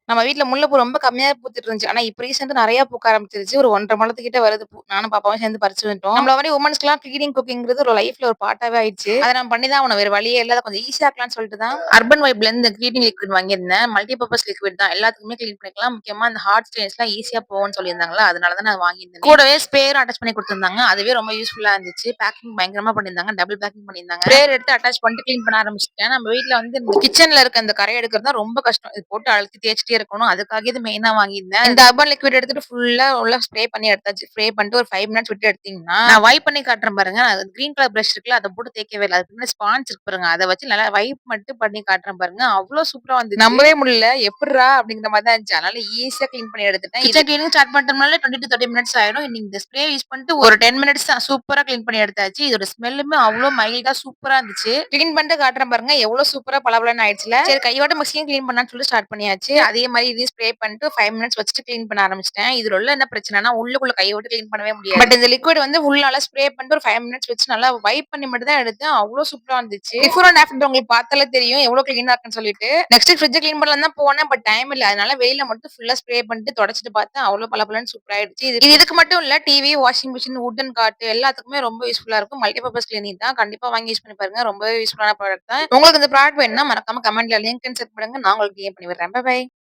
நம்ம வீட்ல முல்லைப்பூ ரொம்ப கம்மியா பூத்துட்டு இருந்துச்சு. ஆனா, இப்ப ரீசென்ட்டா நெறைய பூக்க ஆரம்பிச்சுருச்சு. ஒரு 1 1/2 முழத்துக்கிட்ட வருது பூ. நானும் பாப்பாவும் சேர்ந்து பறிச்சு வந்துட்டோம். நம்மள மாரி வுமன்ஸ்க்குலாம் கிளீனிங், குக்கிங்கிறது ஒரு லைஃப்ல ஒரு பார்ட்டாவே ஆயிடுச்சு. அத நம்ம பண்ணி தான் ஆகணும். வேற வழியே இல்ல. அத கொஞ்சம் ஈஸியா ஆக்கலாம்னு சொல்லிட்டு தான் அர்பன் வைப்லேருந்து இந்த கிளீனிங் லிக்விட் வாங்கியிருந்தேன். மல்டி பர்ப்பஸ் லிக்விட் தான். எல்லாத்துக்குமே கிளீன் பண்ணிக்கலாம். முக்கியமா இந்த ஹார்ட் ஸ்டெயின்ஸ்லாம் ஈஸியா போகும்னு சொல்லியிருந்தாங்களா, அதனால தான் நான் வாங்கியிருந்தேன். கூடவே ஸ்ப்ரேயரும் அட்டாச் பண்ணி குடுத்துருந்தாங்க. அதுவே ரொம்ப யூஸ்ஃபுல்லா இருந்துச்சு. பேக்கிங் பயங்கரமா பண்ணியிருந்தாங்க. டபுள் பேக்கிங் பண்ணியிருந்தாங்க. ஸ்ப்ரேயர் எடுத்து அட்டாச் பண்ணிட்டு கிளீன் பண்ண ஆரம்பிச்சுட்டேன். நம்ம வீட்ல வந்து இந்த கிச்சன்ல இருக்க அந்த கரை எடுக்கிறது தான் ரொம்ப கஷ்டம். இது போட்டு அழுத்தி தேய்ச்சுட்டே இருக்கணும். அதுக்காக இது மெயினா வாங்கியிருந்தேன். இந்த அர்பன் லிக்விட் எடுத்துட்டு ஃபுல்லா உள்ள ஸ்ப்ரே பண்ணி எடுத்தாச்சு. ஸ்ப்ரே பண்ணிட்டு ஒரு 5 மினிட்ஸ் விட்டு எடுத்தீங்கன்னா, நான் வைப் பண்ணி காட்டுறேன் பாருங்க. அது கிரீன் கலர் பிரஷ் இருக்குல்ல, அத போட்டு தேய்க்கவே இல்ல. அதுக்கு முன்னாடி ஸ்பாஞ்ச் இருக்கு பாருங்க. அத வச்சு நல்லா வைப் மட்டும் பண்ணி காட்டுறேன் பாருங்க. அவ்ளோ சூப்பரா வந்துச்சு. நம்பவே முடியல. எப்புட்றா அப்படிங்கிற மாரி தான் இருந்துச்சு. அதனால ஈஸியா கிளீன் பண்ணி எடுத்துட்டேன். கிச்சன் கிளீனிங் ஸ்டார்ட் பண்ணிட்டோம்னாலே 20 to 30 மினிட்ஸ் ஆயிடும். நீங்க இந்த ஸ்ப்ரே யூஸ் பண்ணிட்டு ஒரு 10 மினிட்ஸ் தான் சூப்பரா கிளீன் பண்ணி எடுத்தாச்சு. இதோட ஸ்மெல்லுமே அவ்ளோ மைல்டா சூப்பரா இருந்துச்சு. கிளீன் பண்ணிட்டு காட்டுறேன் பாருங்க. எவ்ளோ சூப்பரா பளபளன்னு ஆயிடுச்சுல. சரி கையோட மிக்ஸியும் கிளீன் பண்ணலாம்னு சொல்லி ஸ்டார்ட் பண்ணியாச்சு. அதே மாரி இதையும் ஸ்ப்ரே பண்ணிட்டு 5 மினிட்ஸ் வச்சுட்டு கிளீன் பண்ண ஆரம்பிச்சுட்டேன். இதுல உள்ள என்ன பிரச்சனைனா, உள்ளுக்குள்ள கைய விட்டு கிளீன் பண்ணவே முடியாது. பட் இந்த லிக்விட் வந்து உள்ளால ஸ்ப்ரே பண்ணிட்டு ஒரு 5 மினிட்ஸ் வச்சு நல்லா வைப் பண்ணி மட்டும் தான் எடுத்தேன். அவ்ளோ சூப்பரா வந்துச்சு. பிஃபோர் அண்ட் ஆஃப்டர் உங்களுக்கு பார்த்தாலே தெரியும் எவ்ளோ கிளீனா இருக்குன்னு சொல்லிட்டு. நெக்ஸ்ட் ஃப்ரிட்ஜ் கிளீன் பண்ணலாம் தான் போனேன். பட் டைம் இல்ல. அதனால வெயில்ல மட்டும் ஃபுல்லா ஸ்ப்ரே பண்ணிட்டு தொடச்சிட்டு பார்த்தேன். அவ்ளோ பளபளன்னு சூப்பரா ஆயிடுச்சு. இது இதுக்கு மட்டும் இல்ல. TV, washing machine, wooden cot எல்லாத்துக்குமே ரொம்ப யூஸ்ஃபுல்லா இருக்கும். மல்டி பர்ப்பஸ் கிளீனிங் தான். கண்டிப்பா வாங்கி யூஸ் பண்ணி பாருங்க. ரொம்பவே யூஸ்ஃபுல்லான ப்ராடக்ட் தான். உங்களுக்கு இந்த ப்ராடக்ட் வேணும்னா மறக்காம கமெண்ட்ல லிங்க் சென்ட் பண்ணுங்க. நான் உங்களுக்கு DM பண்ணி விடுறேன். Bye by.